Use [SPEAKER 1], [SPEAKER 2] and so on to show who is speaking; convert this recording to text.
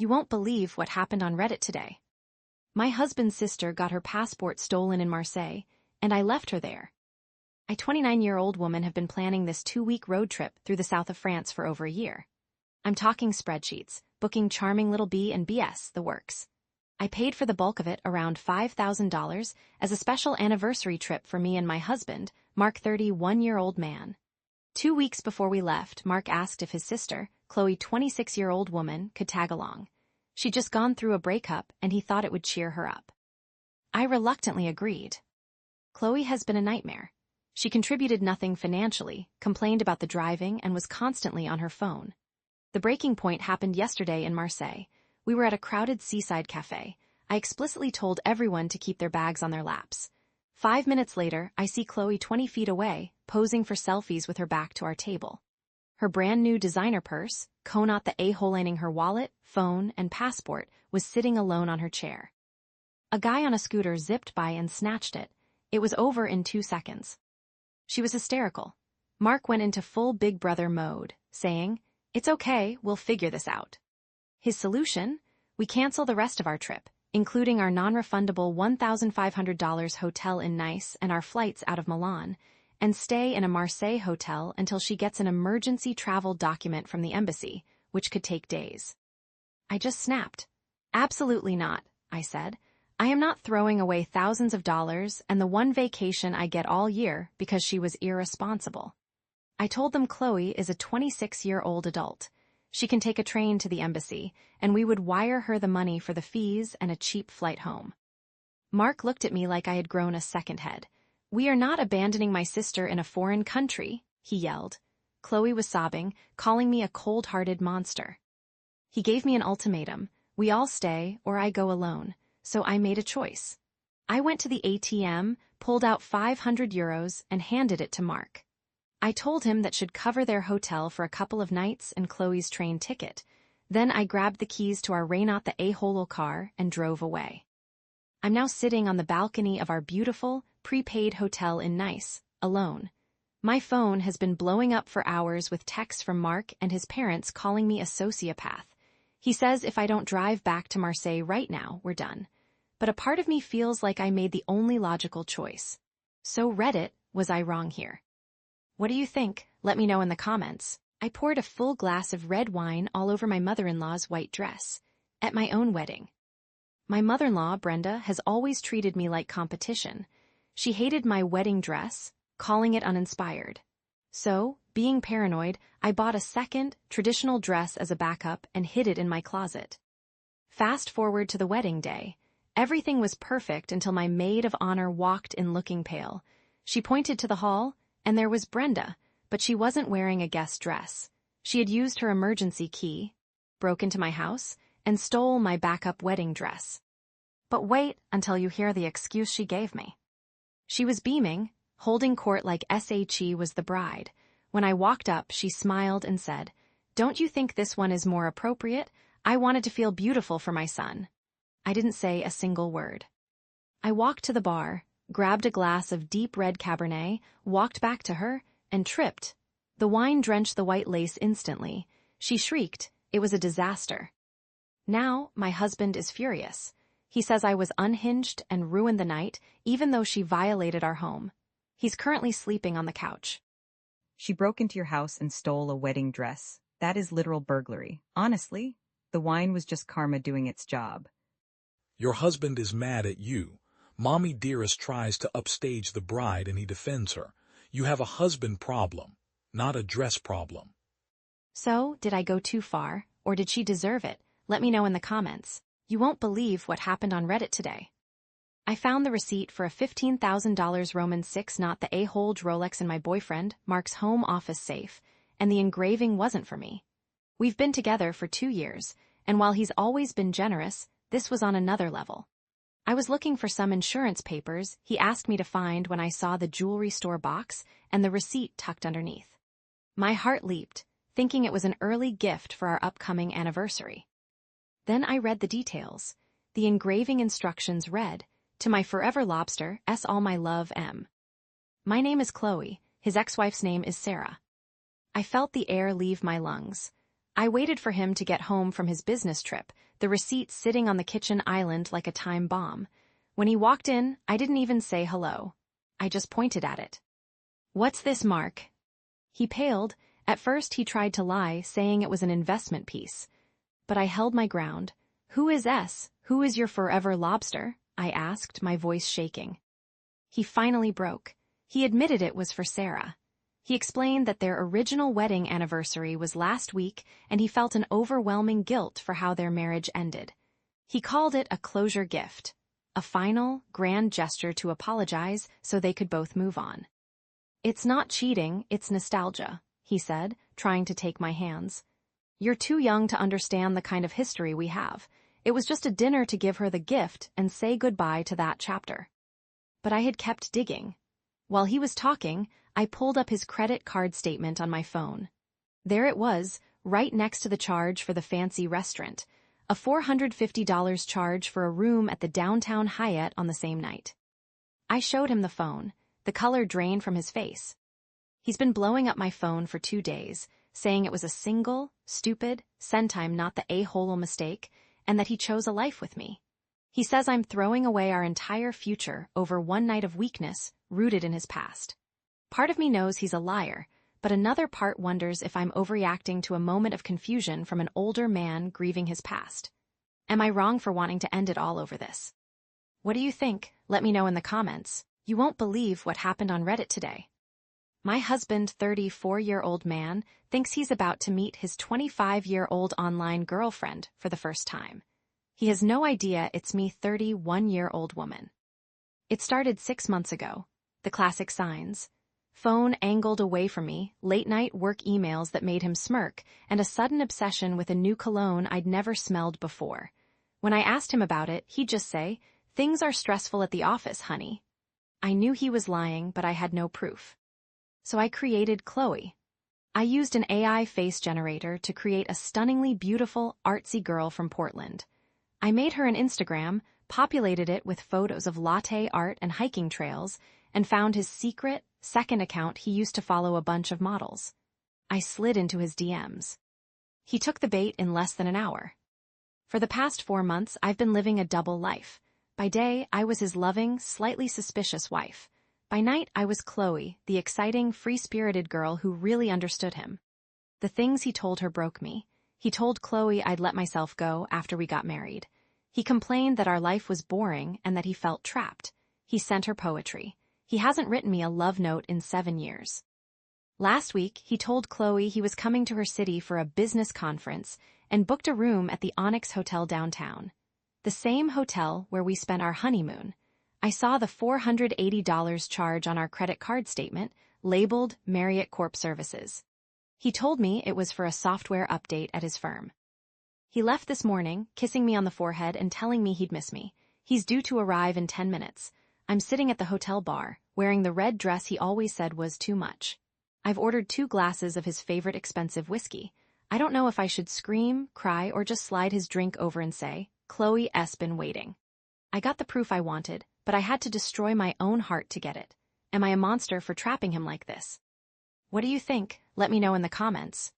[SPEAKER 1] You won't believe what happened on Reddit today. My husband's sister got her passport stolen in Marseille, and I left her there. A 29-year-old woman have been planning this 2-week road trip through the south of France for over a year. I'm talking spreadsheets, booking charming little B and BS, the works. I paid for the bulk of it, around $5,000, as a special anniversary trip for me and my husband, Mark, 31-year-old man. 2 weeks before we left, Mark asked if his sister, Chloe, 26-year-old woman, could tag along. She'd just gone through a breakup, and he thought it would cheer her up. I reluctantly agreed. Chloe has been a nightmare. She contributed nothing financially, complained about the driving, and was constantly on her phone. The breaking point happened yesterday in Marseille. We were at a crowded seaside cafe. I explicitly told everyone to keep their bags on their laps. 5 minutes later, I see Chloe 20 feet away, posing for selfies with her back to our table. Her brand new designer purse, Conot the a-hole lining her wallet, phone, and passport, was sitting alone on her chair. A guy on a scooter zipped by and snatched it. It was over in 2 seconds. She was hysterical. Mark went into full Big Brother mode, saying, "It's okay, we'll figure this out." His solution? We cancel the rest of our trip, including our non-refundable $1,500 hotel in Nice and our flights out of Milan, and stay in a Marseille hotel until she gets an emergency travel document from the embassy, which could take days. I just snapped. "Absolutely not," I said. "I am not throwing away thousands of dollars and the one vacation I get all year because she was irresponsible." I told them Chloe is a 26-year-old adult. She can take a train to the embassy, and we would wire her the money for the fees and a cheap flight home. Mark looked at me like I had grown a second head. "We are not abandoning my sister in a foreign country," he yelled. Chloe was sobbing, calling me a cold-hearted monster. He gave me an ultimatum: we all stay or I go alone, so I made a choice. I went to the ATM, pulled out €500, and handed it to Mark. I told him that should cover their hotel for a couple of nights and Chloe's train ticket. Then I grabbed the keys to our Reynot the a-hole car and drove away. I'm now sitting on the balcony of our beautiful, prepaid hotel in Nice, alone. My phone has been blowing up for hours with texts from Mark and his parents calling me a sociopath. He says if I don't drive back to Marseille right now, we're done. But a part of me feels like I made the only logical choice. So Reddit, was I wrong here? What do you think? Let me know in the comments. I poured a full glass of red wine all over my mother-in-law's white dress. At my own wedding. My mother-in-law, Brenda, has always treated me like competition. She hated my wedding dress, calling it uninspired. So, being paranoid, I bought a second, traditional dress as a backup and hid it in my closet. Fast forward to the wedding day. Everything was perfect until my maid of honor walked in looking pale. She pointed to the hall, and there was Brenda, but she wasn't wearing a guest dress. She had used her emergency key, broke into my house, and stole my backup wedding dress. But wait until you hear the excuse she gave me. She was beaming, holding court like SHE was the bride. When I walked up, she smiled and said, "Don't you think this one is more appropriate? I wanted to feel beautiful for my son." I didn't say a single word. I walked to the bar, grabbed a glass of deep red Cabernet, walked back to her, and tripped. The wine drenched the white lace instantly. She shrieked. It was a disaster. Now, my husband is furious. He says I was unhinged and ruined the night, even though she violated our home. He's currently sleeping on the couch.
[SPEAKER 2] She broke into your house and stole a wedding dress. That is literal burglary. Honestly, the wine was just karma doing its job.
[SPEAKER 3] Your husband is mad at you. Mommy Dearest tries to upstage the bride and he defends her. You have a husband problem, not a dress problem.
[SPEAKER 1] So, did I go too far, or did she deserve it? Let me know in the comments. You won't believe what happened on Reddit today. I found the receipt for a $15,000 Roman 6 not the a-hole Rolex in my boyfriend, Mark's home office safe, and the engraving wasn't for me. We've been together for 2 years, and while he's always been generous, this was on another level. I was looking for some insurance papers he asked me to find when I saw the jewelry store box and the receipt tucked underneath. My heart leaped, thinking it was an early gift for our upcoming anniversary. Then I read the details. The engraving instructions read, "To my forever lobster, S. All my love, M." My name is Chloe, his ex-wife's name is Sarah. I felt the air leave my lungs. I waited for him to get home from his business trip, the receipt sitting on the kitchen island like a time bomb. When he walked in, I didn't even say hello. I just pointed at it. "What's this, Mark?" He paled. At first he tried to lie, saying it was an investment piece. But I held my ground. "Who is S? Who is your forever lobster?" I asked, my voice shaking. He finally broke. He admitted it was for Sarah. He explained that their original wedding anniversary was last week and he felt an overwhelming guilt for how their marriage ended. He called it a closure gift, a final, grand gesture to apologize so they could both move on. "It's not cheating, it's nostalgia," he said, trying to take my hands. "You're too young to understand the kind of history we have. It was just a dinner to give her the gift and say goodbye to that chapter." But I had kept digging. While he was talking, I pulled up his credit card statement on my phone. There it was, right next to the charge for the fancy restaurant, a $450 charge for a room at the downtown Hyatt on the same night. I showed him the phone. The color drained from his face. He's been blowing up my phone for 2 days, saying it was a single, stupid, centime not the a-hole mistake, and that he chose a life with me. He says I'm throwing away our entire future over one night of weakness rooted in his past. Part of me knows he's a liar, but another part wonders if I'm overreacting to a moment of confusion from an older man grieving his past. Am I wrong for wanting to end it all over this? What do you think? Let me know in the comments. You won't believe what happened on Reddit today. My husband, 34-year-old man, thinks he's about to meet his 25-year-old online girlfriend for the first time. He has no idea it's me, 31-year-old woman. It started 6 months ago. The classic signs. Phone angled away from me, late-night work emails that made him smirk, and a sudden obsession with a new cologne I'd never smelled before. When I asked him about it, he'd just say, "Things are stressful at the office, honey." I knew he was lying, but I had no proof. So I created Chloe. I used an AI face generator to create a stunningly beautiful, artsy girl from Portland. I made her an Instagram, populated it with photos of latte art and hiking trails, and found his secret, second account he used to follow a bunch of models. I slid into his DMs. He took the bait in less than an hour. For the past 4 months, I've been living a double life. By day, I was his loving, slightly suspicious wife. By night, I was Chloe, the exciting, free-spirited girl who really understood him. The things he told her broke me. He told Chloe I'd let myself go after we got married. He complained that our life was boring and that he felt trapped. He sent her poetry. He hasn't written me a love note in 7 years. Last week, he told Chloe he was coming to her city for a business conference and booked a room at the Onyx Hotel downtown. The same hotel where we spent our honeymoon. I saw the $480 charge on our credit card statement, labeled Marriott Corp Services. He told me it was for a software update at his firm. He left this morning, kissing me on the forehead and telling me he'd miss me. He's due to arrive in 10 minutes. I'm sitting at the hotel bar, wearing the red dress he always said was too much. I've ordered 2 glasses of his favorite expensive whiskey. I don't know if I should scream, cry, or just slide his drink over and say, "Chloe S. been waiting." I got the proof I wanted, but I had to destroy my own heart to get it. Am I a monster for trapping him like this? What do you think? Let me know in the comments.